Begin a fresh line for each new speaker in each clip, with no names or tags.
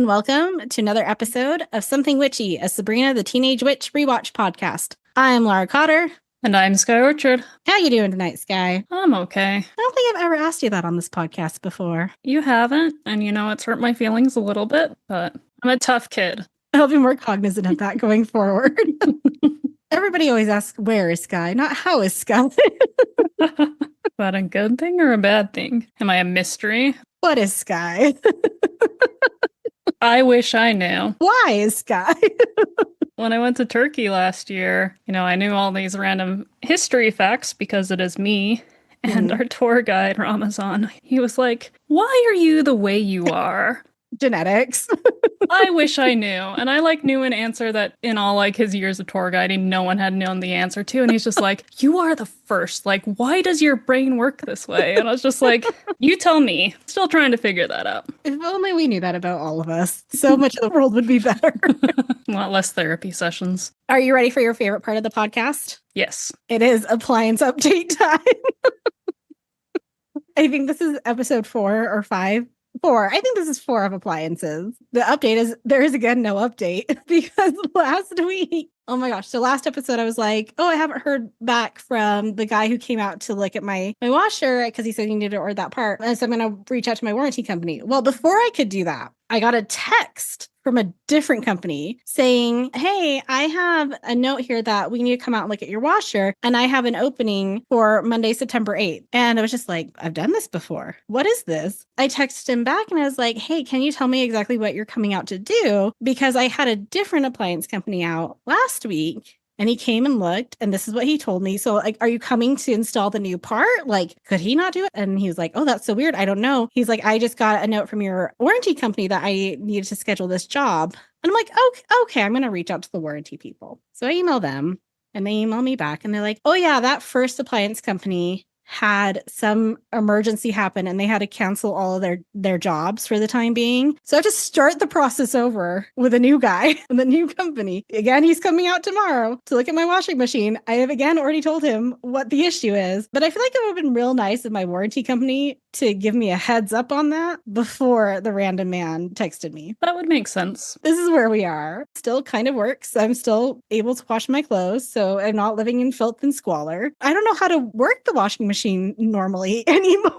and welcome to another episode of Something Witchy, a Sabrina the Teenage Witch rewatch podcast. I'm Laura Cotter.
And I'm Sky Orchard.
How you doing tonight, Sky?
I'm okay.
I don't think I've ever asked you that on this podcast before.
You haven't, and you know it's hurt my feelings a little bit, but I'm a tough kid.
I'll be more cognizant of that going forward. Everybody always asks, where is Sky? Not how is Sky?
Is that a good thing or a bad thing? Am I a mystery?
What is Sky?
I wish I knew.
Why is Sky?
When I went to Turkey last year, I knew all these random history facts because it is me. And our tour guide, Ramazan, he was like, why are you the way you are?
Genetics.
I wish I knew. And I knew an answer that in all his years of tour guiding, no one had known the answer to. And he's just like, you are the first. Why does your brain work this way? And I was just like, you tell me. Still trying to figure that out.
If only we knew that about all of us. So much of the world would be better.
A lot less therapy sessions.
Are you ready for your favorite part of the podcast?
Yes.
It is appliance update time. I think this is episode 4 or 5. 4. I think this is 4 of appliances. The update is there is again no update because last week, oh my gosh. So last episode I was like, oh, I haven't heard back from the guy who came out to look at my washer because he said he needed to order that part. And so I'm going to reach out to my warranty company. Well, before I could do that, I got a text from a different company saying, hey, I have a note here that we need to come out and look at your washer. And I have an opening for Monday, September 8th. And I was just like, I've done this before. What is this? I texted him back and I was like, hey, can you tell me exactly what you're coming out to do? Because I had a different appliance company out last week. And he came and looked, and this is what he told me. So, are you coming to install the new part? Could he not do it? And he was like, oh, that's so weird. I don't know. He's like, I just got a note from your warranty company that I needed to schedule this job. And I'm like, okay, I'm going to reach out to the warranty people. So I email them, and they email me back, and they're like, oh, yeah, that first appliance company had some emergency happen and they had to cancel all of their jobs for the time being. So I have to start the process over with a new guy and the new company. Again, he's coming out tomorrow to look at my washing machine. I have again already told him what the issue is, but I feel like it would have been real nice of my warranty company to give me a heads up on that before the random man texted me.
That would make sense.
This is where we are. Still kind of works. I'm still able to wash my clothes, so I'm not living in filth and squalor. I don't know how to work the washing machine normally anymore.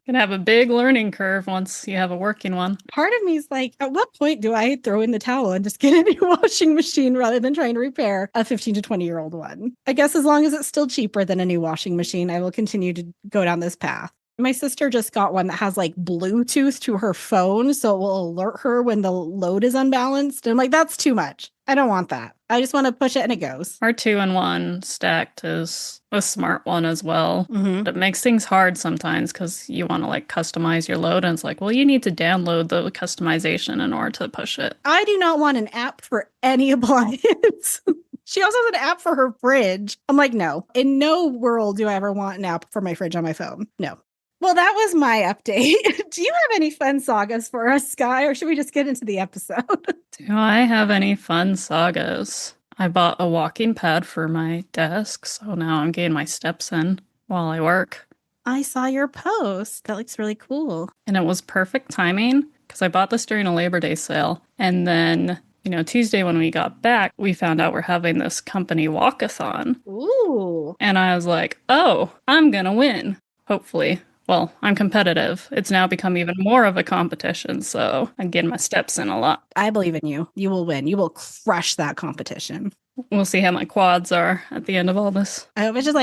Can have a big learning curve once you have a working one.
Part of me is like, at what point do I throw in the towel and just get a new washing machine rather than trying to repair a 15 to 20-year-old one? I guess as long as it's still cheaper than a new washing machine, I will continue to go down this path. My sister just got one that has Bluetooth to her phone, so it will alert her when the load is unbalanced. And I'm like, that's too much. I don't want that. I just want to push it and it goes.
Our 2-in-1 stacked is a smart one as well.
Mm-hmm.
But it makes things hard sometimes because you want to customize your load. And it's like, well, you need to download the customization in order to push it.
I do not want an app for any appliance. She also has an app for her fridge. I'm like, no. In no world do I ever want an app for my fridge on my phone. No. Well, that was my update. Do you have any fun sagas for us, Sky, or should we just get into the episode?
Do I have any fun sagas? I bought a walking pad for my desk, so now I'm getting my steps in while I work.
I saw your post. That looks really cool.
And it was perfect timing because I bought this during a Labor Day sale. And then, Tuesday when we got back, we found out we're having this company walkathon.
Ooh.
And I was like, oh, I'm going to win. Hopefully. Well, I'm competitive. It's now become even more of a competition, so I'm getting my steps in a lot.
I believe in you. You will win. You will crush that competition.
We'll see how my quads are at the end of all this.
I hope it's just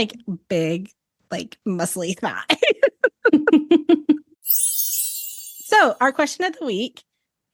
big, muscly thigh. So our question of the week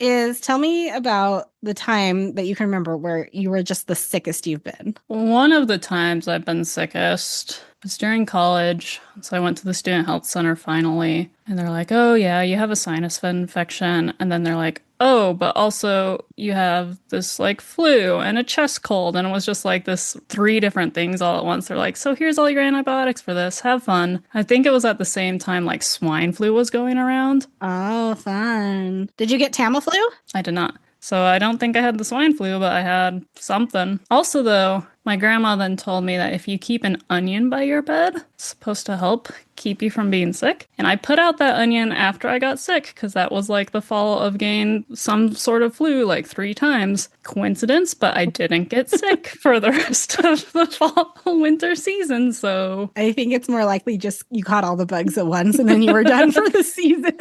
is, tell me about the time that you can remember where you were just the sickest you've been.
One of the times I've been sickest was during college. So I went to the student health center finally, and they're like, oh yeah, you have a sinus infection. And then they're like, oh, but also you have this flu and a chest cold. And it was just this 3 different things all at once. They're like, so here's all your antibiotics for this. Have fun. I think it was at the same time swine flu was going around.
Oh, fun. Did you get Tamiflu?
I did not. So I don't think I had the swine flu, but I had something. Also, though, My grandma then told me that if you keep an onion by your bed, it's supposed to help keep you from being sick. And I put out that onion after I got sick because that was like the fall of getting some sort of flu like 3 times. Coincidence, but I didn't get sick for the rest of the fall winter season. So
I think it's more likely just you caught all the bugs at once and then you were done for the season.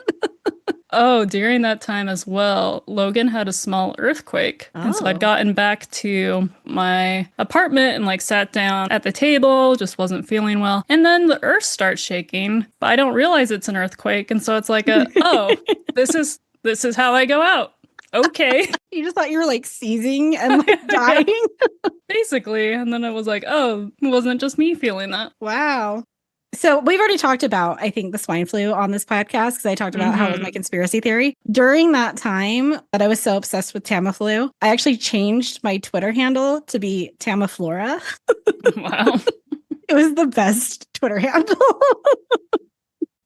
oh, during that time as well, Logan had a small earthquake. And so I'd gotten back to my apartment and like sat down at the table, just wasn't feeling well. And then the earth starts shaking, but I don't realize it's an earthquake. And so it's like this is how I go out. Okay.
You just thought you were like seizing and like dying.
Basically. And then I was like, oh, it wasn't just me feeling that.
Wow. So we've already talked about, I think, the swine flu on this podcast because I talked about how it was my conspiracy theory. During that time that I was so obsessed with Tamiflu, I actually changed my Twitter handle to be Tamiflora.
Wow.
It was the best Twitter handle.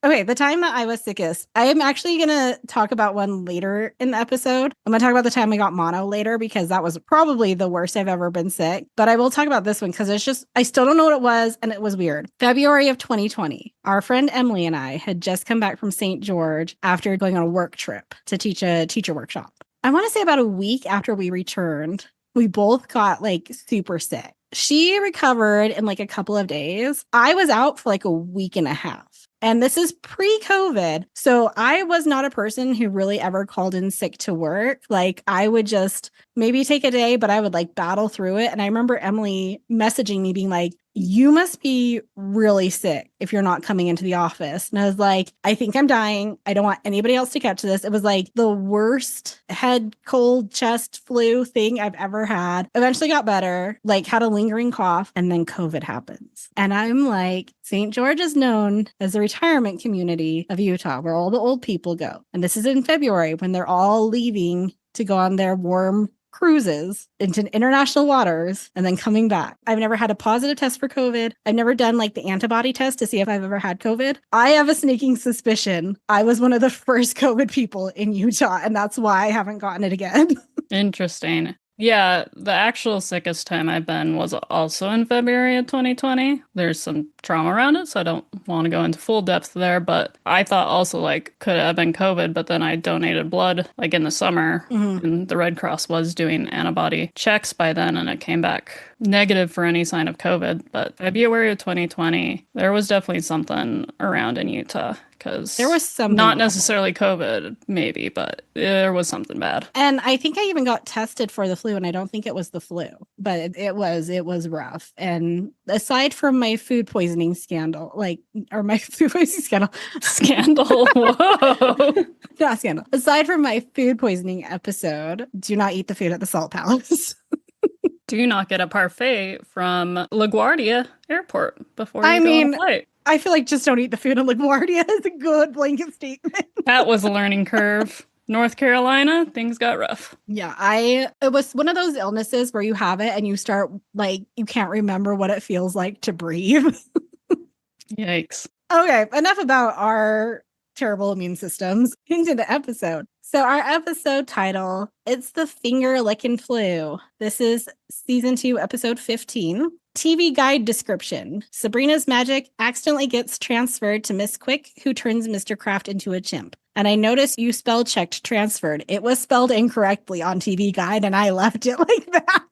Okay, the time that I was sickest, I am actually going to talk about one later in the episode. I'm going to talk about the time I got mono later because that was probably the worst I've ever been sick. But I will talk about this one because it's just, I still don't know what it was and it was weird. February of 2020, our friend Emily and I had just come back from St. George after going on a work trip to teach a teacher workshop. I want to say about a week after we returned, we both got like super sick. She recovered in like a couple of days. I was out for like a week and a half. And this is pre-COVID. So I was not a person who really ever called in sick to work. Like I would just maybe take a day, but I would like battle through it. And I remember Emily messaging me being like, you must be really sick if you're not coming into the office. And I was like, I think I'm dying. I don't want anybody else to catch this. It was like the worst head, cold, chest, flu thing I've ever had. Eventually got better, like had a lingering cough, and then COVID happens. And I'm like, St. George is known as the retirement community of Utah, where all the old people go. And this is in February when they're all leaving to go on their warm cruises into international waters and then coming back. I've never had a positive test for COVID. I've never done like the antibody test to see if I've ever had COVID. I have a sneaking suspicion I was one of the first COVID people in Utah, and that's why I haven't gotten it again.
Interesting. Yeah, the actual sickest time I've been was also in February of 2020. There's some trauma around it, so I don't want to go into full depth there, but I thought also like could have been COVID, but then I donated blood like in the summer and the Red Cross was doing antibody checks by then and it came back negative for any sign of COVID. But February of 2020, there was definitely something around in Utah. Because
there was something
not necessarily COVID, maybe, but there was something bad.
And I think I even got tested for the flu, and I don't think it was the flu, but it was rough. And aside from my food poisoning scandal, my food poisoning scandal, whoa, not scandal. Aside from my food poisoning episode, do not eat the food at the Salt Palace.
Do not get a parfait from LaGuardia Airport before you go on a flight.
I feel like just don't eat the food in LaGuardia is a good blanket statement.
That was a learning curve. North Carolina, things got rough.
Yeah, it was one of those illnesses where you have it and you start like you can't remember what it feels like to breathe.
Yikes.
Okay, enough about our terrible immune systems. Into the episode. So our episode title, it's the Finger Lickin Flu. This is season 2, episode 15. TV guide description. Sabrina's magic accidentally gets transferred to Miss Quick, who turns Mr. Kraft into a chimp. And I noticed you spell checked transferred. It was spelled incorrectly on TV guide, and I left it like that.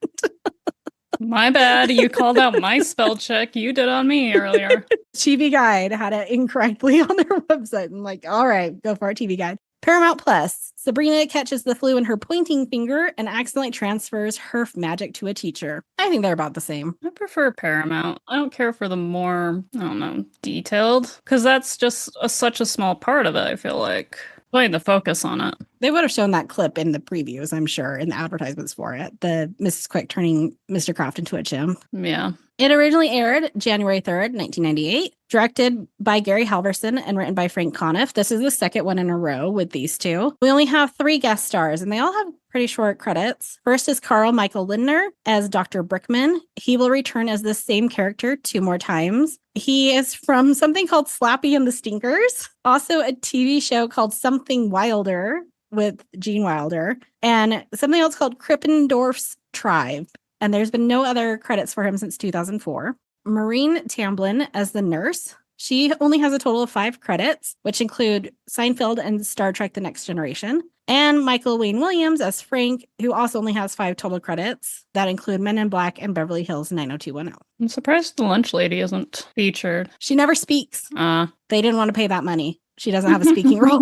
My bad. You called out my spell check you did on me earlier.
TV guide had it incorrectly on their website. I'm like, all right, go for it, TV guide. Paramount Plus. Sabrina catches the flu in her pointing finger and accidentally transfers her magic to a teacher. I think they're about the same.
I prefer Paramount. I don't care for the more, I don't know, detailed, because that's just such a small part of it, I feel like. Putting the focus on it.
They would have shown that clip in the previews, I'm sure, in the advertisements for it. The Mrs. Quick turning Mr. Kraft into a chimp.
Yeah.
It originally aired January 3rd, 1998, directed by Gary Halverson and written by Frank Conniff. This is the second one in a row with these two. We only have 3 guest stars, and they all have pretty short credits. First is Carl Michael Lindner as Dr. Brickman. He will return as the same character 2 more times. He is from something called Slappy and the Stinkers, also a TV show called Something Wilder with Gene Wilder, and something else called Krippendorf's Tribe. and there's been no other credits for him since 2004. Maureen Tamblyn as the nurse. She only has a total of 5 credits, which include Seinfeld and Star Trek The Next Generation. And Michael Wayne Williams as Frank, who also only has 5 total credits that include Men in Black and Beverly Hills 90210.
I'm surprised the lunch lady isn't featured.
She never speaks. They didn't want to pay that money. She doesn't have a speaking role.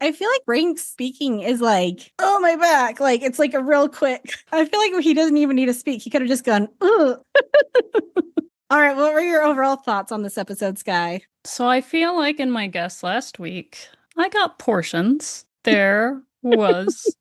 I feel like Frank's speaking is like, oh, my back. Like, it's like a real quick. I feel like he doesn't even need to speak. He could have just gone, ugh. All right, what were your overall thoughts on this episode, Sky?
So I feel like in my guess last week, I got portions. There was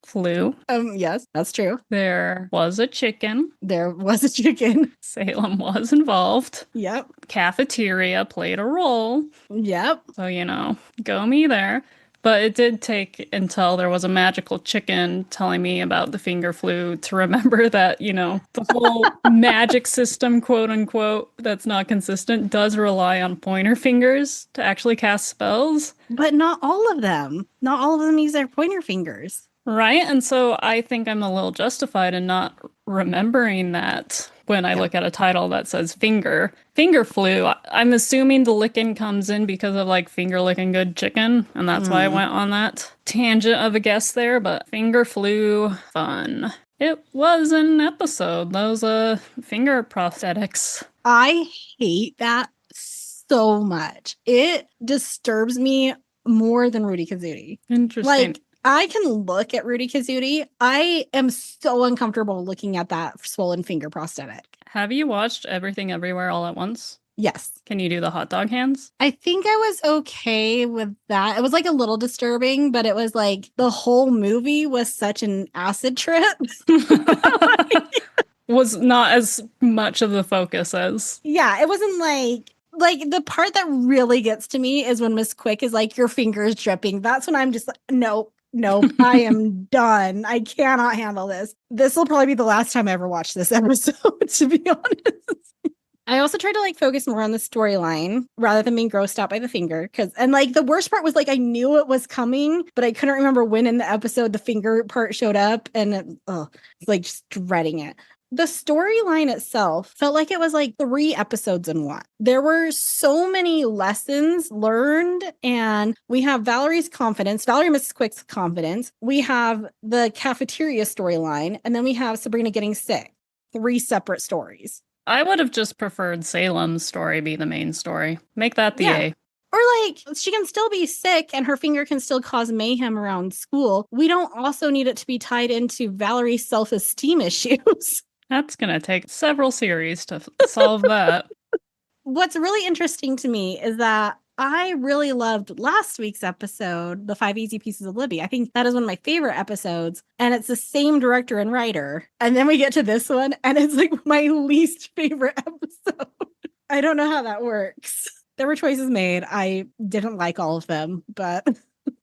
Flu.
Yes, that's true.
There was a chicken.
There was a chicken.
Salem was involved.
Yep.
Cafeteria played a role.
Yep.
So, go me there. But it did take until there was a magical chicken telling me about the finger flu to remember that, the whole magic system, quote unquote, that's not consistent does rely on pointer fingers to actually cast spells.
But not all of them. Not all of them use their pointer fingers.
Right? And so I think I'm a little justified in not remembering that when I look at a title that says finger flu. I'm assuming the licking comes in because of like finger licking good chicken, and that's why I went on that tangent of a guess there. But finger flu, fun. It was an episode. Those finger prosthetics.
I hate that so much. It disturbs me more than Rudy Kazooie.
Interesting.
Like, I can look at Rudy Kazooie. I am so uncomfortable looking at that swollen finger prosthetic.
Have you watched Everything Everywhere All at Once?
Yes.
Can you do the hot dog hands?
I think I was okay with that. It was like a little disturbing, but it was like the whole movie was such an acid trip.
Was not as much of the focus as.
Yeah, it wasn't like the part that really gets to me is when Miss Quick is like, your finger's dripping. That's when I'm just like, no, I am done. I cannot handle this. This will probably be the last time I ever watch this episode, to be honest. I also tried to focus more on the storyline rather than being grossed out by the finger. And the worst part was I knew it was coming, but I couldn't remember when in the episode the finger part showed up, and it's like just dreading it. The storyline itself felt like it was 3 episodes in one. There were so many lessons learned, and we have Valerie Mrs. Quick's confidence. We have the cafeteria storyline, and then we have Sabrina getting sick. 3 separate stories.
I would have just preferred Salem's story be the main story. Make that the A.
Or she can still be sick and her finger can still cause mayhem around school. We don't also need it to be tied into Valerie's self-esteem issues.
That's going to take several series to solve that.
What's really interesting to me is that I really loved last week's episode, The 5 Easy Pieces of Libby. I think that is one of my favorite episodes, and it's the same director and writer. And then we get to this one, and it's my least favorite episode. I don't know how that works. There were choices made. I didn't like all of them, but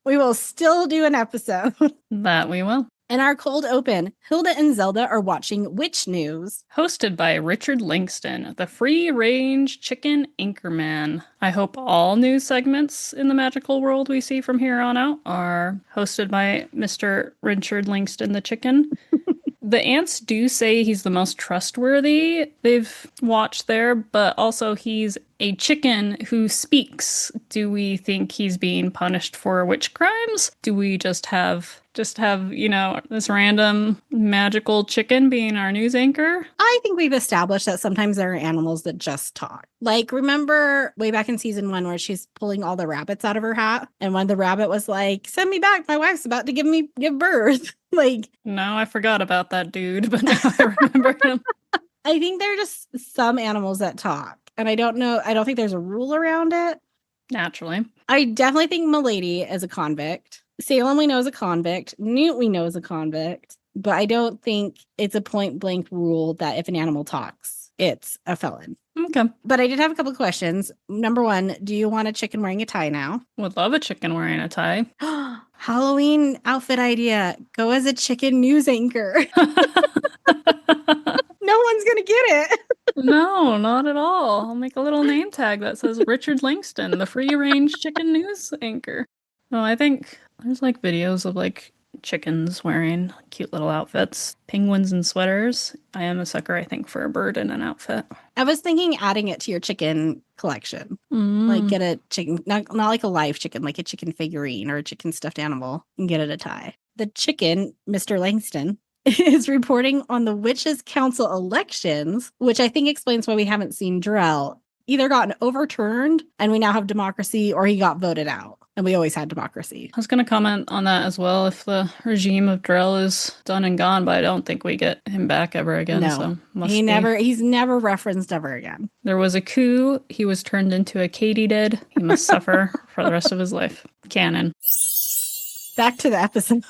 we will still do an episode.
That we will.
In our cold open, Hilda and Zelda are watching Witch News.
Hosted by Richard Langston, the free-range chicken anchorman. I hope all news segments in the magical world we see from here on out are hosted by Mr. Richard Langston the chicken. The ants do say he's the most trustworthy they've watched there, but also he's a chicken who speaks. Do we think he's being punished for witch crimes? Do we just have this random magical chicken being our news anchor?
I think we've established that sometimes there are animals that just talk. Remember way back in season 1 where she's pulling all the rabbits out of her hat, and when the rabbit was like, "Send me back, my wife's about to give birth."
No, I forgot about that dude, but now I remember him.
I think there are just some animals that talk, and I don't think there's a rule around it.
Naturally.
I definitely think Milady is a convict. Salem we know is a convict. Newt we know is a convict. But I don't think it's a point blank rule that if an animal talks, it's a felon.
Okay.
But I did have a couple of questions. Number 1, do you want a chicken wearing a tie now?
Would love a chicken wearing a tie.
Halloween outfit idea. Go as a chicken news anchor. No one's going to get it.
No, not at all. I'll make a little name tag that says Richard Langston, the free-range chicken news anchor. Oh, I think there's videos of chickens wearing cute little outfits. Penguins and sweaters. I am a sucker, I think, for a bird in an outfit.
I was thinking adding it to your chicken collection.
Mm.
Like get a chicken, not like a live chicken, like a chicken figurine or a chicken stuffed animal, and get it a tie. The chicken, Mr. Langston, is reporting on the Witches Council elections, which I think explains why we haven't seen Drell either gotten overturned and we now have democracy, or he got voted out. And we always had democracy.
I was going to comment on that as well. If the regime of Drell is done and gone, but I don't think we get him back ever again.
No,
so
he's never referenced ever again.
There was a coup. He was turned into a katydid. He must suffer for the rest of his life. Canon.
Back to the episode.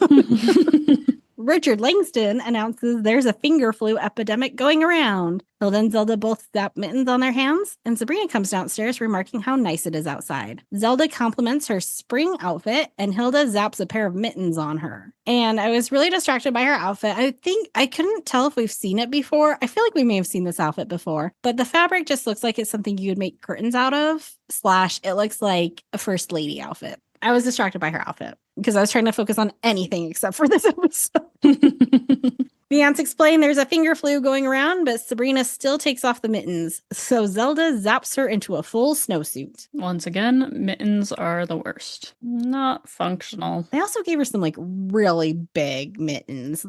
Richard Langston announces there's a finger flu epidemic going around. Hilda and Zelda both zap mittens on their hands, and Sabrina comes downstairs remarking how nice it is outside. Zelda compliments her spring outfit, and Hilda zaps a pair of mittens on her. And I was really distracted by her outfit. I think I couldn't tell if we've seen it before. I feel like we may have seen this outfit before, but the fabric just looks like it's something you would make curtains out of, / it looks like a first lady outfit. I was distracted by her outfit because I was trying to focus on anything except for this episode. The aunts explain there's a finger flu going around, but Sabrina still takes off the mittens. So Zelda zaps her into a full snowsuit.
Once again, mittens are the worst. Not functional.
They also gave her some like really big mittens.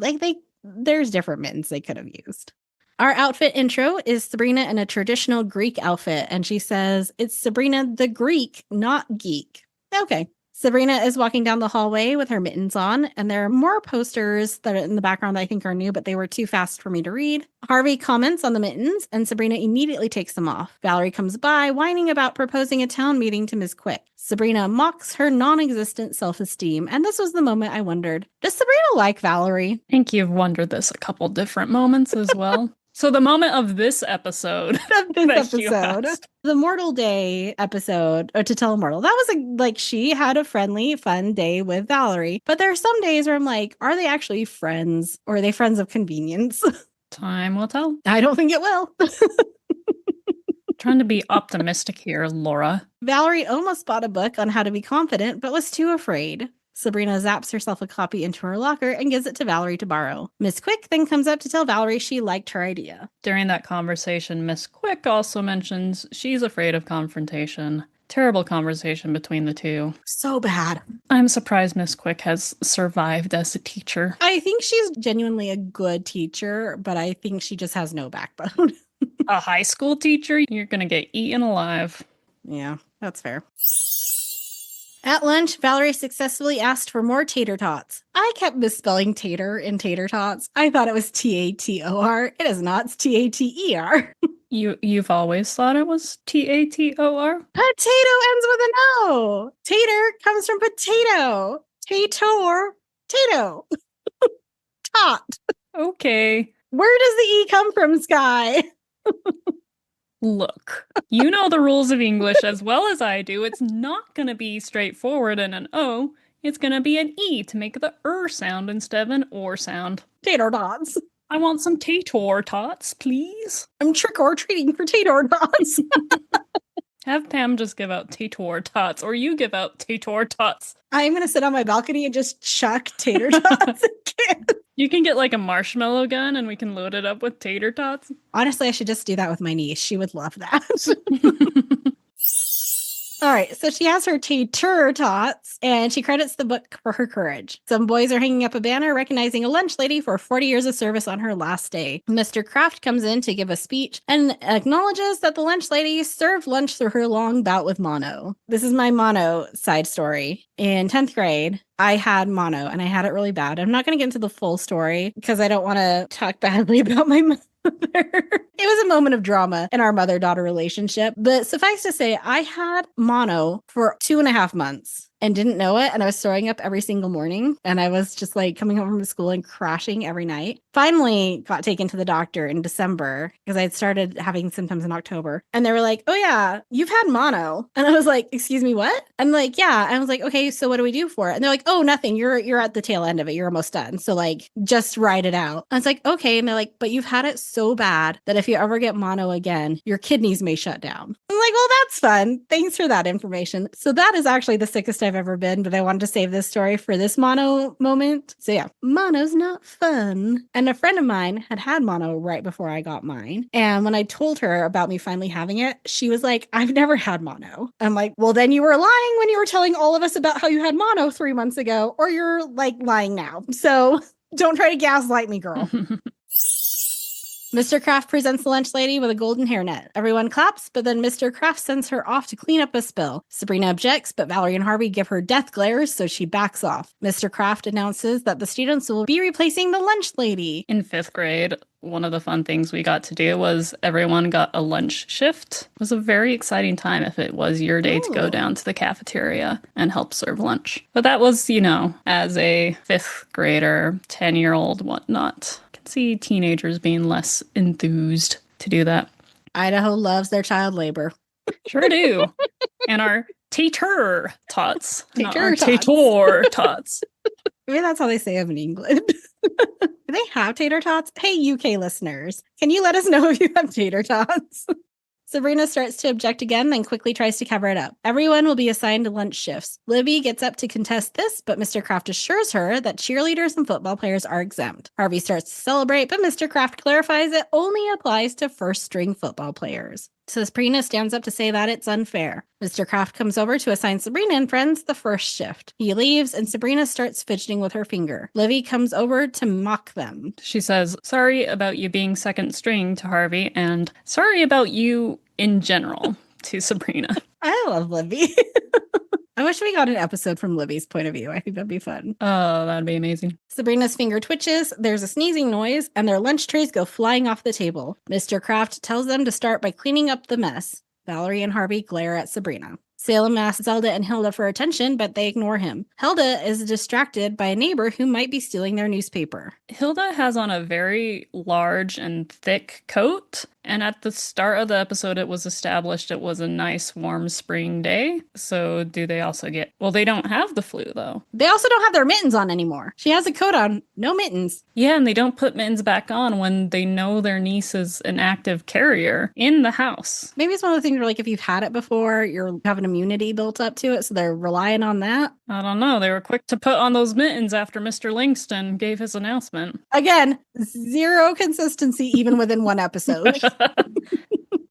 There's different mittens they could have used. Our outfit intro is Sabrina in a traditional Greek outfit, and she says it's Sabrina the Greek, not geek. Okay. Sabrina is walking down the hallway with her mittens on, and there are more posters that are in the background that I think are new, but they were too fast for me to read. Harvey comments on the mittens, and Sabrina immediately takes them off. Valerie comes by, whining about proposing a town meeting to Ms. Quick. Sabrina mocks her non-existent self-esteem, and this was the moment I wondered, does Sabrina like Valerie?
I think you've wondered this a couple different moments as well. So the moment of this episode.
The Mortal Day episode, or To Tell a Mortal, that was she had a friendly, fun day with Valerie. But there are some days where I'm like, are they actually friends, or are they friends of convenience?
Time will tell.
I don't think it will.
Trying to be optimistic here, Laura.
Valerie almost bought a book on how to be confident, but was too afraid. Sabrina zaps herself a copy into her locker and gives it to Valerie to borrow. Miss Quick then comes up to tell Valerie she liked her idea.
During that conversation, Miss Quick also mentions she's afraid of confrontation. Terrible conversation between the two.
So bad.
I'm surprised Miss Quick has survived as a teacher.
I think she's genuinely a good teacher, but I think she just has no backbone.
A high school teacher? You're gonna get eaten alive.
Yeah, that's fair. At lunch, Valerie successfully asked for more tater tots. I kept misspelling tater in tater tots. I thought it was TATOR. It is not. It's TATER.
You've always thought it was TATOR?
Potato ends with an O. Tater comes from potato. TatOR. Tato. Tot.
Okay.
Where does the E come from, Sky?
Look, you know the rules of English as well as I do. It's not going to be straightforward in an O. It's going to be an E to make the sound instead of an OR sound.
Tater tots.
I want some TatOR tots, please.
I'm trick-or-treating for tater tots.
Have Pam just give out TatOR tots, or you give out TatOR tots.
I'm going to sit on my balcony and just chuck tater tots again.
You can get like a marshmallow gun and we can load it up with tater tots.
Honestly, I should just do that with my niece. She would love that. All right, so she has her tater tots, and she credits the book for her courage. Some boys are hanging up a banner recognizing a lunch lady for 40 years of service on her last day. Mr. Kraft comes in to give a speech and acknowledges that the lunch lady served lunch through her long bout with mono. This is my mono side story. In 10th grade, I had mono, and I had it really bad. I'm not going to get into the full story because I don't want to talk badly about my mother. It was a moment of drama in our mother-daughter relationship. But suffice to say, I had mono for 2.5 months and didn't know it. And I was throwing up every single morning. And I was just like coming home from school and crashing every night. Finally got taken to the doctor in December because I had started having symptoms in October. And they were like, oh yeah, you've had mono. And I was like, excuse me, what? I'm like, yeah. And I was like, okay, so what do we do for it? And they're like, oh, nothing. You're at the tail end of it. You're almost done. So like, just ride it out. I was like, okay. And they're like, but you've had it so bad that if you ever get mono again, your kidneys may shut down. I'm like, well, that's fun. Thanks for that information. So that is actually the sickest I've I've ever been, but I wanted to save this story for this mono moment. So yeah, mono's not fun. And a friend of mine had mono right before I got mine. And when I told her about me finally having it, she was like, I've never had mono. I'm like, well, then you were lying when you were telling all of us about how you had mono 3 months ago, or you're like lying now. So don't try to gaslight me, girl. Mr. Kraft presents the lunch lady with a golden hairnet. Everyone claps, but then Mr. Kraft sends her off to clean up a spill. Sabrina objects, but Valerie and Harvey give her death glares, so she backs off. Mr. Kraft announces that the students will be replacing the lunch lady.
In 5th grade, one of the fun things we got to do was everyone got a lunch shift. It was a very exciting time if it was your day to go down to the cafeteria and help serve lunch. But that was, as a 5th grader, 10-year-old, whatnot. See teenagers being less enthused to do that.
Idaho loves their child labor.
Sure do. And our TatOR Tots.
TatOR
Tots.
Maybe that's how they say them in England. Do they have tater tots? Hey, UK listeners, can you let us know if you have tater tots? Sabrina starts to object again, then quickly tries to cover it up. Everyone will be assigned to lunch shifts. Libby gets up to contest this, but Mr. Kraft assures her that cheerleaders and football players are exempt. Harvey starts to celebrate, but Mr. Kraft clarifies it only applies to first-string football players. So Sabrina stands up to say that it's unfair. Mr. Kraft comes over to assign Sabrina and friends the first shift. He leaves, and Sabrina starts fidgeting with her finger. Livy comes over to mock them.
She says, sorry about you being second string to Harvey, and sorry about you in general to Sabrina.
I love Livy. I wish we got an episode from Libby's point of view. I think that'd be fun.
Oh, that'd be amazing.
Sabrina's finger twitches, there's a sneezing noise, and their lunch trays go flying off the table. Mr. Kraft tells them to start by cleaning up the mess. Valerie and Harvey glare at Sabrina. Salem asks Zelda and Hilda for attention, but they ignore him. Hilda is distracted by a neighbor who might be stealing their newspaper.
Hilda has on a very large and thick coat, and at the start of the episode, it was established it was a nice, warm spring day. So do they also get... Well, they don't have the flu, though.
They also don't have their mittens on anymore. She has a coat on, no mittens.
Yeah, and they don't put mittens back on when they know their niece is an active carrier in the house.
Maybe it's one of the things where, like, if you've had it before, you have an immunity built up to it, so they're relying on that.
I don't know. They were quick to put on those mittens after Mr. Langston gave his announcement.
Again, zero consistency even within one episode.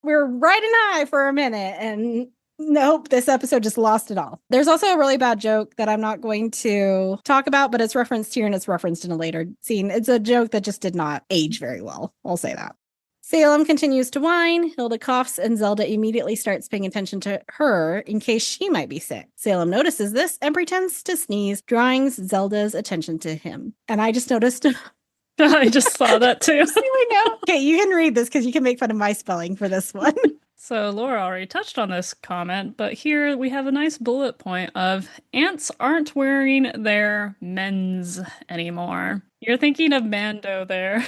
We're riding high for a minute, and nope, this episode just lost it all. There's also a really bad joke that I'm not going to talk about, but it's referenced here and it's referenced in a later scene. It's a joke that just did not age very well. I'll say that. Salem continues to whine. Hilda coughs, and Zelda immediately starts paying attention to her in case she might be sick. Salem notices this and pretends to sneeze, drawing Zelda's attention to him. And I just noticed...
I just saw that too.
Okay, you can read this because you can make fun of my spelling for this one.
So Laura already touched on this comment, but here we have a nice bullet point of ants aren't wearing their men's anymore. You're thinking of Mando there.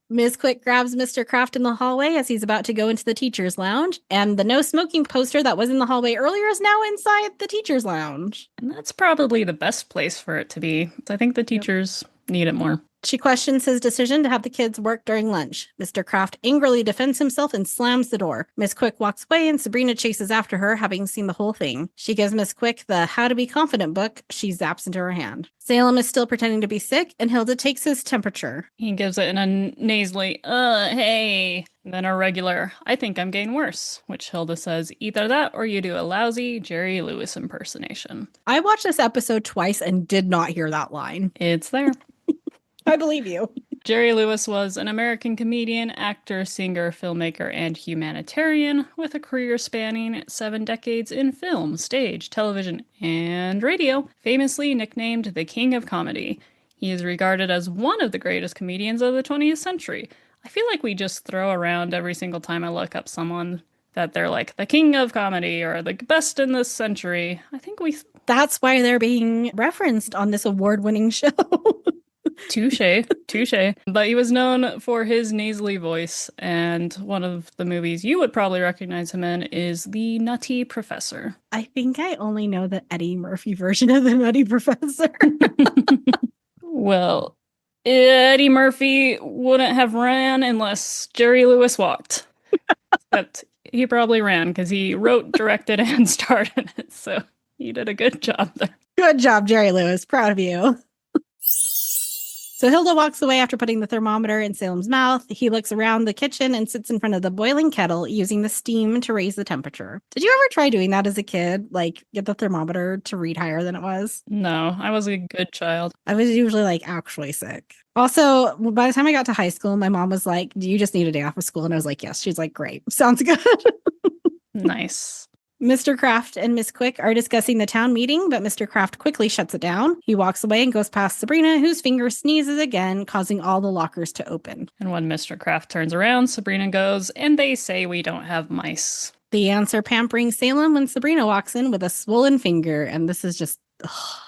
Ms. Quick grabs Mr. Kraft in the hallway as he's about to go into the teacher's lounge, and the no smoking poster that was in the hallway earlier is now inside the teacher's lounge.
And that's probably the best place for it to be. I think the teachers need it more.
She questions his decision to have the kids work during lunch. Mr. Kraft angrily defends himself and slams the door. Miss Quick walks away and Sabrina chases after her, having seen the whole thing. She gives Miss Quick the How to Be Confident book she zaps into her hand. Salem is still pretending to be sick, and Hilda takes his temperature.
He gives it in a nasally, hey, and then a regular, I think I'm getting worse, which Hilda says, either that or you do a lousy Jerry Lewis impersonation.
I watched this episode twice and did not hear that line.
It's there.
I believe you.
Jerry Lewis was an American comedian, actor, singer, filmmaker, and humanitarian with a career spanning 7 decades in film, stage, television, and radio, famously nicknamed the King of Comedy. He is regarded as one of the greatest comedians of the 20th century. I feel like we just throw around every single time I look up someone that they're like the King of Comedy or the best in this century. I think
That's why they're being referenced on this award-winning show.
Touche. But he was known for his nasally voice, and one of the movies you would probably recognize him in is The Nutty Professor.
I think I only know the Eddie Murphy version of The Nutty Professor.
Well, Eddie Murphy wouldn't have ran unless Jerry Lewis walked. But he probably ran because he wrote, directed, and starred in it, so... You did a good job there.
Good job, Jerry Lewis. Proud of you. So Hilda walks away after putting the thermometer in Salem's mouth. He looks around the kitchen and sits in front of the boiling kettle, using the steam to raise the temperature. Did you ever try doing that as a kid? Like, get the thermometer to read higher than it was?
No, I was a good child.
I was usually, like, actually sick. Also, by the time I got to high school, my mom was like, do you just need a day off of school? And I was like, yes. She's like, great. Sounds good.
Nice.
Mr. Kraft and Miss Quick are discussing the town meeting, but Mr. Kraft quickly shuts it down. He walks away and goes past Sabrina, whose finger sneezes again, causing all the lockers to open.
And when Mr. Kraft turns around, Sabrina goes, and they say we don't have mice.
The ants are pampering Salem when Sabrina walks in with a swollen finger, and this is just... Ugh.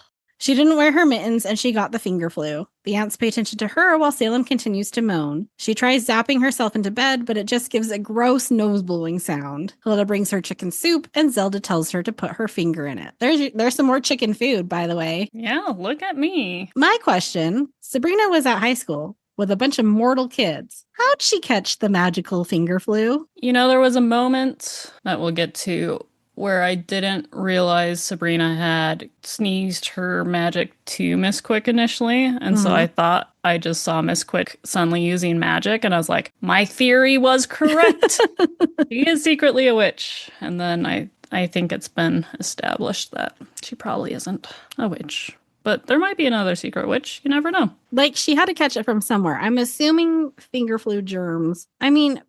She didn't wear her mittens, and she got the finger flu. The ants pay attention to her while Salem continues to moan. She tries zapping herself into bed, but it just gives a gross nose-blowing sound. Hilda brings her chicken soup, and Zelda tells her to put her finger in it. There's some more chicken food, by the way.
Yeah, look at me.
My question, Sabrina was at high school with a bunch of mortal kids. How'd she catch the magical finger flu?
You know, there was a moment that we'll get to where I didn't realize Sabrina had sneezed her magic to Miss Quick initially. And so I thought I just saw Miss Quick suddenly using magic. And I was like, my theory was correct. She is secretly a witch. And then I think it's been established that she probably isn't a witch. But there might be another secret witch. You never know.
Like, she had to catch it from somewhere. I'm assuming finger flu germs. I mean,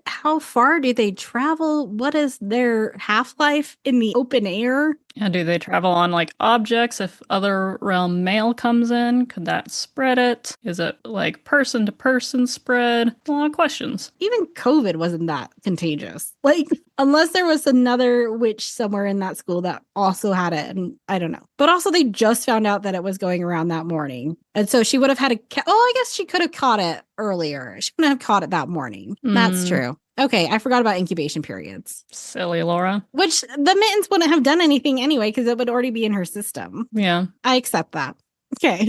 how far do they travel? What is their half-life in the open air?
Yeah, do they travel on like objects? If other realm mail comes in, could that spread it? Is it like person to person spread? A lot of questions.
Even COVID wasn't that contagious. Like, unless there was another witch somewhere in that school that also had it, and I don't know. But also, they just found out that it was going around that morning. And so she would have had I guess she could have caught it earlier. She wouldn't have caught it that morning. That's true. Okay, I forgot about incubation periods.
Silly Laura.
Which the mittens wouldn't have done anything anyway, because it would already be in her system.
Yeah.
I accept that. Okay.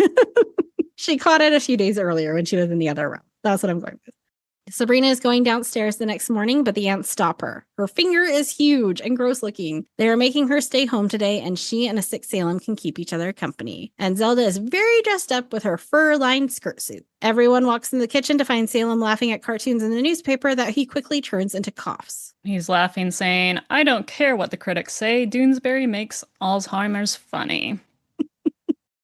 She caught it a few days earlier when she was in the other room. That's what I'm going with. Sabrina is going downstairs the next morning, but the ants stop her. Her finger is huge and gross looking. They are making her stay home today, and she and a sick Salem can keep each other company. And Zelda is very dressed up with her fur-lined skirt suit. Everyone walks in the kitchen to find Salem laughing at cartoons in the newspaper that he quickly turns into coughs.
He's laughing, saying, I don't care what the critics say. Doonesbury makes Alzheimer's funny.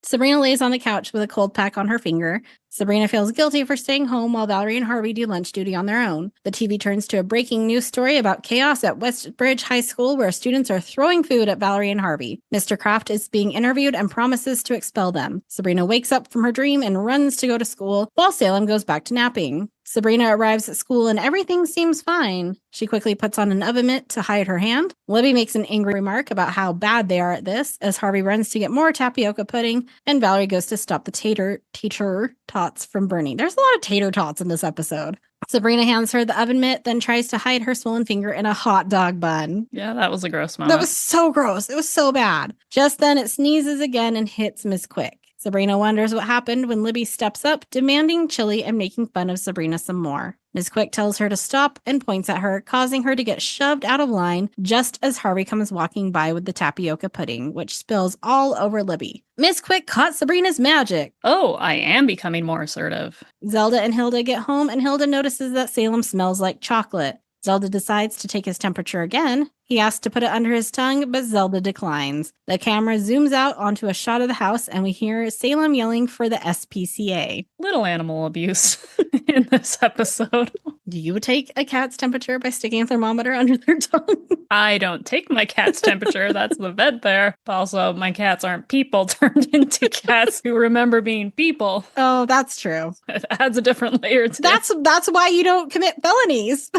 Sabrina lays on the couch with a cold pack on her finger. Sabrina feels guilty for staying home while Valerie and Harvey do lunch duty on their own. The TV turns to a breaking news story about chaos at Westbridge High School, where students are throwing food at Valerie and Harvey. Mr. Kraft is being interviewed and promises to expel them. Sabrina wakes up from her dream and runs to go to school, while Salem goes back to napping. Sabrina arrives at school and everything seems fine. She quickly puts on an oven mitt to hide her hand. Libby makes an angry remark about how bad they are at this as Harvey runs to get more tapioca pudding, and Valerie goes to stop the teacher Tots from burning. There's a lot of tater tots in this episode. Sabrina hands her the oven mitt, then tries to hide her swollen finger in a hot dog bun.
Yeah, that was a gross moment.
That was so gross. It was so bad. Just then it sneezes again and hits Miss Quick. Sabrina wonders what happened when Libby steps up, demanding chili and making fun of Sabrina some more. Miss Quick tells her to stop and points at her, causing her to get shoved out of line just as Harvey comes walking by with the tapioca pudding, which spills all over Libby. Miss Quick caught Sabrina's magic.
Oh, I am becoming more assertive.
Zelda and Hilda get home, and Hilda notices that Salem smells like chocolate. Zelda decides to take his temperature again. He asks to put it under his tongue, but Zelda declines. The camera zooms out onto a shot of the house, and we hear Salem yelling for the SPCA.
Little animal abuse in this episode.
Do you take a cat's temperature by sticking a thermometer under their tongue?
I don't take my cat's temperature. That's the vet there. But also, my cats aren't people turned into cats who remember being people.
Oh, that's true.
It adds a different layer to
That's why you don't commit felonies.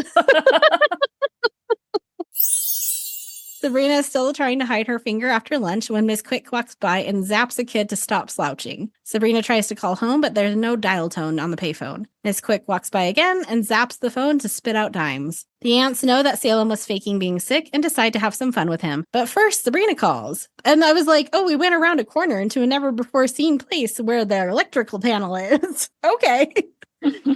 Sabrina is still trying to hide her finger after lunch when Miss Quick walks by and zaps a kid to stop slouching. Sabrina tries to call home, but there's no dial tone on the payphone. Miss Quick walks by again and zaps the phone to spit out dimes. The ants know that Salem was faking being sick and decide to have some fun with him. But first, Sabrina calls. And I was like, oh, we went around a corner into a never-before-seen place where their electrical panel is. Okay.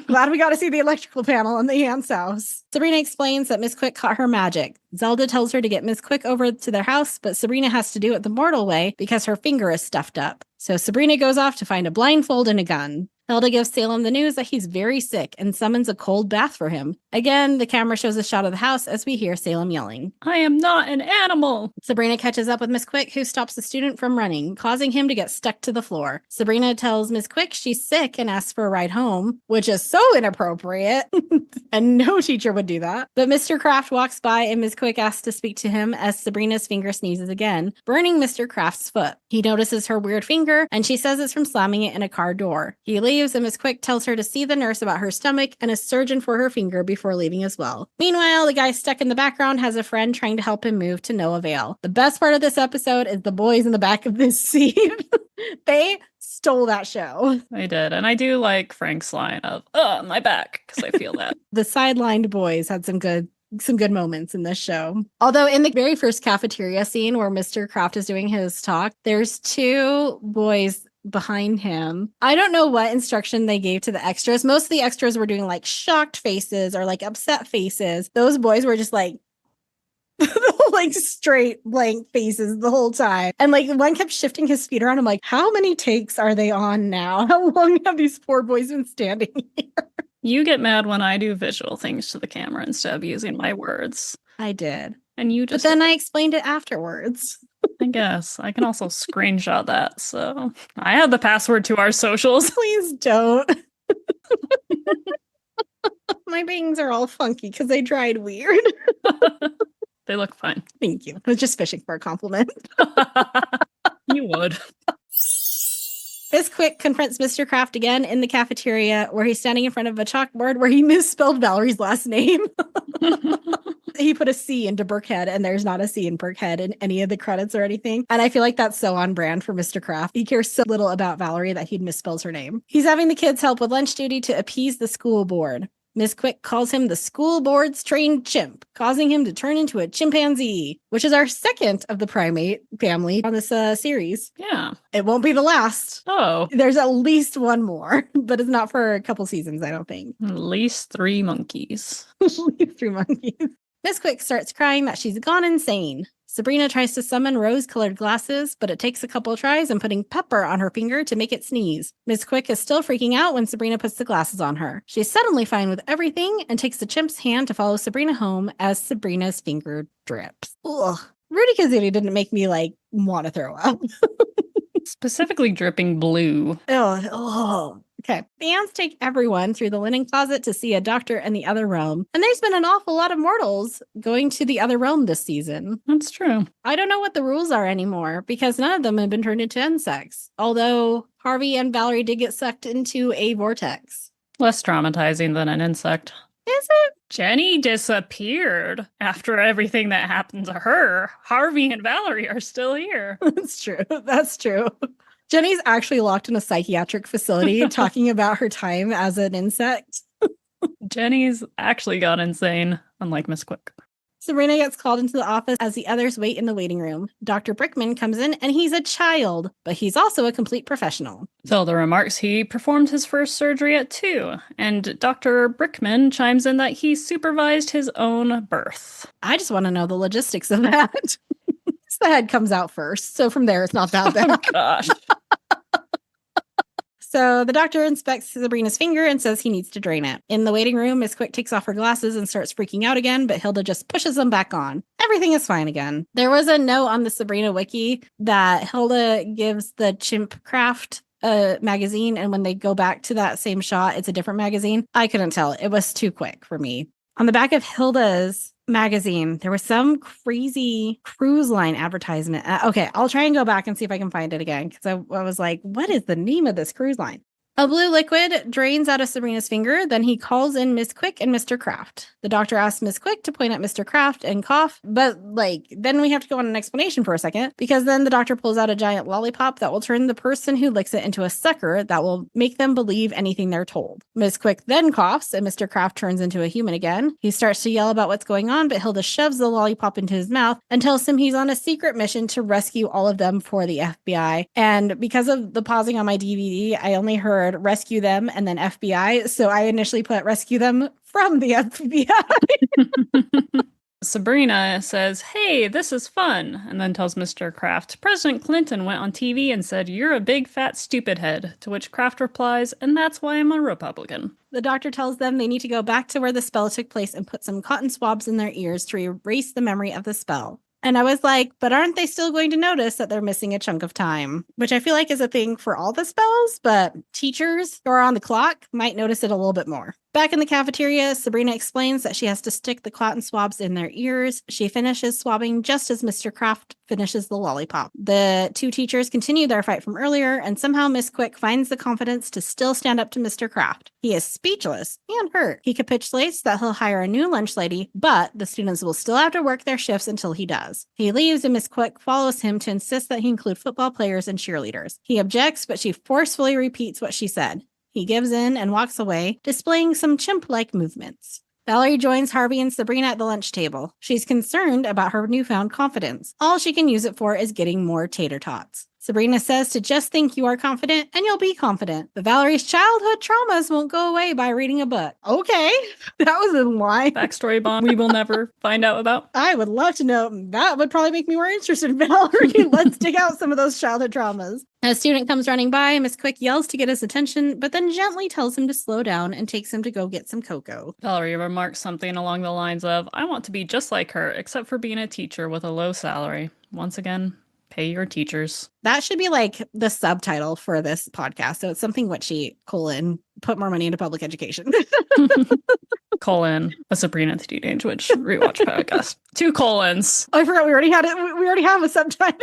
Glad we got to see the electrical panel in the aunt's house. Sabrina explains that Miss Quick caught her magic. Zelda tells her to get Miss Quick over to their house, but Sabrina has to do it the mortal way because her finger is stuffed up. So Sabrina goes off to find a blindfold and a gun. Hilda gives Salem the news that he's very sick and summons a cold bath for him. Again, the camera shows a shot of the house as we hear Salem yelling,
"I am not an animal!"
Sabrina catches up with Miss Quick, who stops the student from running, causing him to get stuck to the floor. Sabrina tells Miss Quick she's sick and asks for a ride home, which is so inappropriate, and no teacher would do that. But Mr. Kraft walks by and Miss Quick asks to speak to him as Sabrina's finger sneezes again, burning Mr. Kraft's foot. He notices her weird finger, and she says it's from slamming it in a car door. He leaves, and Miss Quick tells her to see the nurse about her stomach and a surgeon for her finger before leaving as well. Meanwhile, the guy stuck in the background has a friend trying to help him move to no avail. The best part of this episode is the boys in the back of this scene. They stole that show.
They did. And I do like Frank's line of, my back, because I feel that.
The sidelined boys had some good moments in this show. Although in the very first cafeteria scene where Mr. Kraft is doing his talk, there's two boys behind him. I don't know what instruction they gave to the extras. Most of the extras were doing like shocked faces or like upset faces. Those boys were just like like straight blank faces the whole time. And like one kept shifting his feet around. I'm like, how many takes are they on now? How long have these poor boys been standing here?
You get mad when I do visual things to the camera instead of using my words.
I did.
And you just...
But then I explained it afterwards.
I guess. I can also screenshot that, so... I have the password to our socials.
Please don't. My bangs are all funky because they dried weird.
They look fine.
Thank you. I was just fishing for a compliment.
You would.
Miss Quick confronts Mr. Kraft again in the cafeteria where he's standing in front of a chalkboard where he misspelled Valerie's last name. He put a C into Burkhead and there's not a C in Burkhead in any of the credits or anything. And I feel like that's so on brand for Mr. Kraft. He cares so little about Valerie that he'd misspells her name. He's having the kids help with lunch duty to appease the school board. Miss Quick calls him the school board's trained chimp, causing him to turn into a chimpanzee, which is our second of the primate family on this series.
Yeah.
It won't be the last.
Oh.
There's at least one more, but it's not for a couple seasons, I don't think.
At least 3 monkeys.
At least 3 monkeys. Miss Quick starts crying that she's gone insane. Sabrina tries to summon rose-colored glasses, but it takes a couple tries and putting pepper on her finger to make it sneeze. Miss Quick is still freaking out when Sabrina puts the glasses on her. She's suddenly fine with everything and takes the chimp's hand to follow Sabrina home as Sabrina's finger drips. Ugh. Rudy Kazooie didn't make me, want to throw up.
Specifically dripping blue.
Oh. Okay. The ants take everyone through the linen closet to see a doctor in the other realm. And there's been an awful lot of mortals going to the other realm this season.
That's true.
I don't know what the rules are anymore because none of them have been turned into insects. Although Harvey and Valerie did get sucked into a vortex.
Less traumatizing than an insect.
Is it?
Jenny disappeared after everything that happened to her. Harvey and Valerie are still here.
That's true. That's true. Jenny's actually locked in a psychiatric facility talking about her time as an insect.
Jenny's actually gone insane, unlike Miss Quick.
Sabrina gets called into the office as the others wait in the waiting room. Dr. Brickman comes in and he's a child, but he's also a complete professional.
Zelda remarks he performed his first surgery at 2, and Dr. Brickman chimes in that he supervised his own birth.
I just want to know the logistics of that. The head comes out first, so from there it's not that bad.
Oh, gosh.
So the doctor inspects Sabrina's finger and says he needs to drain it. In the waiting room, Miss Quick takes off her glasses and starts freaking out again, but Hilda just pushes them back on. Everything is fine again. There was a note on the Sabrina wiki that Hilda gives the chimp Kraft a magazine, and when they go back to that same shot, it's a different magazine. I couldn't tell. It was too quick for me. On the back of Hilda's magazine, there was some crazy cruise line advertisement. Okay, I'll try and go back and see if I can find it again because I was like, what is the name of this cruise line? A blue liquid drains out of Sabrina's finger. Then he calls in Miss Quick and Mr. Kraft. The doctor asks Miss Quick to point at Mr. Kraft and cough, but then we have to go on an explanation for a second because then the doctor pulls out a giant lollipop that will turn the person who licks it into a sucker that will make them believe anything they're told. Miss Quick then coughs and Mr. Kraft turns into a human again. He starts to yell about what's going on, but Hilda shoves the lollipop into his mouth and tells him he's on a secret mission to rescue all of them for the FBI. And because of the pausing on my DVD, I only heard word rescue them and then FBI. So I initially put rescue them from the FBI.
Sabrina says, "Hey, this is fun," and then tells Mr. Kraft, "President Clinton went on TV and said, 'You're a big fat stupid head,' to which Kraft replies, 'And that's why I'm a Republican.'"
The doctor tells them they need to go back to where the spell took place and put some cotton swabs in their ears to erase the memory of the spell. And I was like, but aren't they still going to notice that they're missing a chunk of time? Which I feel like is a thing for all the spells, but teachers who are on the clock might notice it a little bit more. Back in the cafeteria, Sabrina explains that she has to stick the cotton swabs in their ears. She finishes swabbing just as Mr. Kraft finishes the lollipop. The two teachers continue their fight from earlier, and somehow Miss Quick finds the confidence to still stand up to Mr. Kraft. He is speechless and hurt. He capitulates that he'll hire a new lunch lady, but the students will still have to work their shifts until he does. He leaves, and Miss Quick follows him to insist that he include football players and cheerleaders. He objects, but she forcefully repeats what she said. He gives in and walks away, displaying some chimp-like movements. Valerie joins Harvey and Sabrina at the lunch table. She's concerned about her newfound confidence. All she can use it for is getting more tater tots. Sabrina says to just think you are confident and you'll be confident. But Valerie's childhood traumas won't go away by reading a book. Okay, that was in line.
Backstory bomb we will never find out about.
I would love to know. That would probably make me more interested in Valerie. Let's dig out some of those childhood traumas. A student comes running by, Miss Quick yells to get his attention, but then gently tells him to slow down and takes him to go get some cocoa.
Valerie remarks something along the lines of, "I want to be just like her, except for being a teacher with a low salary." Once again, pay your teachers.
That should be like the subtitle for this podcast. So it's Something Witchy, put more money into public education.
A Sabrina the Teenage Witch rewatch podcast. 2 colons.
Oh, I forgot we already had it. We already have a subtitle.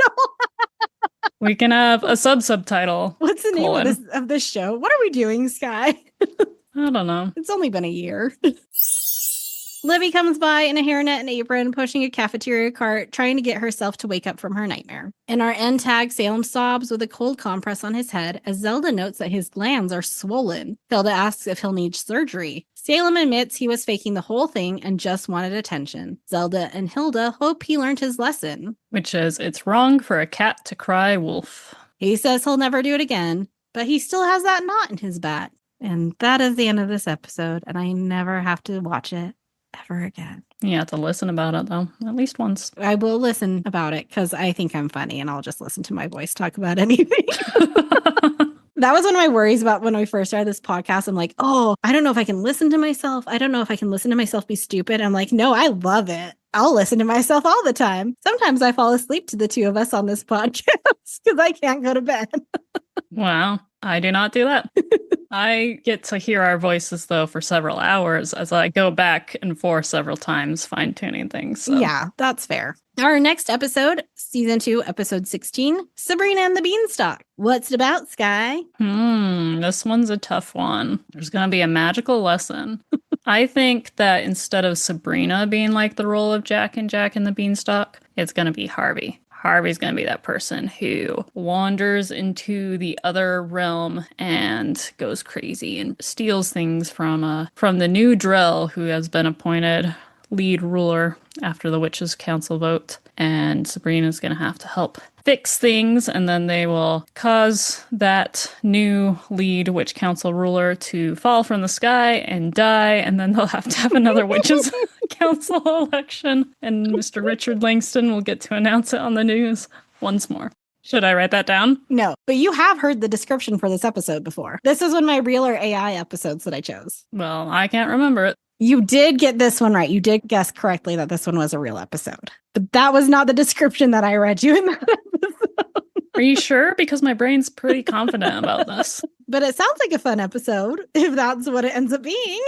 We can have a subtitle.
What's the name of this show? What are we doing, Sky?
I don't know.
It's only been a year. Libby comes by in a hairnet and apron, pushing a cafeteria cart, trying to get herself to wake up from her nightmare. In our end tag, Salem sobs with a cold compress on his head as Zelda notes that his glands are swollen. Zelda asks if he'll need surgery. Salem admits he was faking the whole thing and just wanted attention. Zelda and Hilda hope he learned his lesson.
Which is, it's wrong for a cat to cry wolf.
He says he'll never do it again, but he still has that knot in his back. And that is the end of this episode, and I never have to watch it ever again.
You have to listen about it, though, at least once.
I will listen about it because I think I'm funny, and I'll just listen to my voice talk about anything. That was one of my worries about when we first started this podcast. I'm like, oh, I don't know if I can listen to myself. I don't know if I can listen to myself be stupid. I'm like, no, I love it. I'll listen to myself all the time. Sometimes I fall asleep to the two of us on this podcast because I can't go to bed.
Wow. I do not do that. I get to hear our voices, though, for several hours as I go back and forth several times, fine-tuning things. So.
Yeah, that's fair. Our next episode, Season 2, Episode 16, Sabrina and the Beanstalk. What's it about, Sky?
This one's a tough one. There's going to be a magical lesson. I think that instead of Sabrina being like the role of Jack and the Beanstalk, it's going to be Harvey. Harvey's going to be that person who wanders into the other realm and goes crazy and steals things from the new Drell, who has been appointed lead ruler after the Witches' Council vote. And Sabrina's going to have to help fix things, and then they will cause that new lead Witch Council ruler to fall from the sky and die, and then they'll have to have another Witches' Council election, and Mr. Richard Langston will get to announce it on the news once more. Should I write that down?
No, but you have heard the description for this episode before. This is one of my real or AI episodes that I chose.
Well, I can't remember it.
You did get this one right. You did guess correctly that this one was a real episode. But that was not the description that I read you in that episode.
Are you sure? Because my brain's pretty confident about this.
But it sounds like a fun episode, if that's what it ends up being.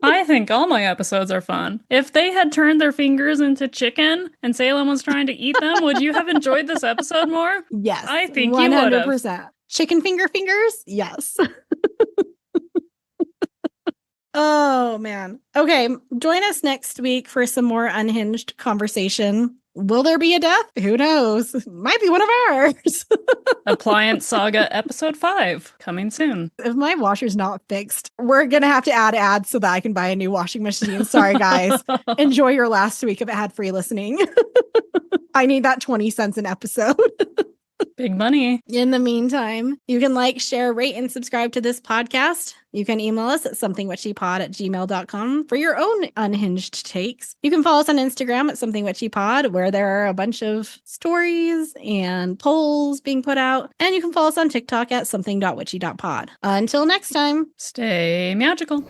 I think all my episodes are fun. If they had turned their fingers into chicken and Salem was trying to eat them, would you have enjoyed this episode more?
Yes.
I think 100%. You would have.
100%. Chicken fingers? Yes. Oh, man. Okay, join us next week for some more unhinged conversation. Will there be a death? Who knows? Might be one of ours.
Appliance Saga Episode 5, coming soon.
If my washer's not fixed, we're going to have to add ads so that I can buy a new washing machine. Sorry, guys. Enjoy your last week of ad-free listening. I need that 20 cents an episode.
Big money.
In the meantime, you can like, share, rate, and subscribe to this podcast. You can email us at somethingwitchypod@gmail.com for your own unhinged takes. You can follow us on Instagram at somethingwitchypod, where there are a bunch of stories and polls being put out. And you can follow us on TikTok at something.witchy.pod. Until next time.
Stay magical.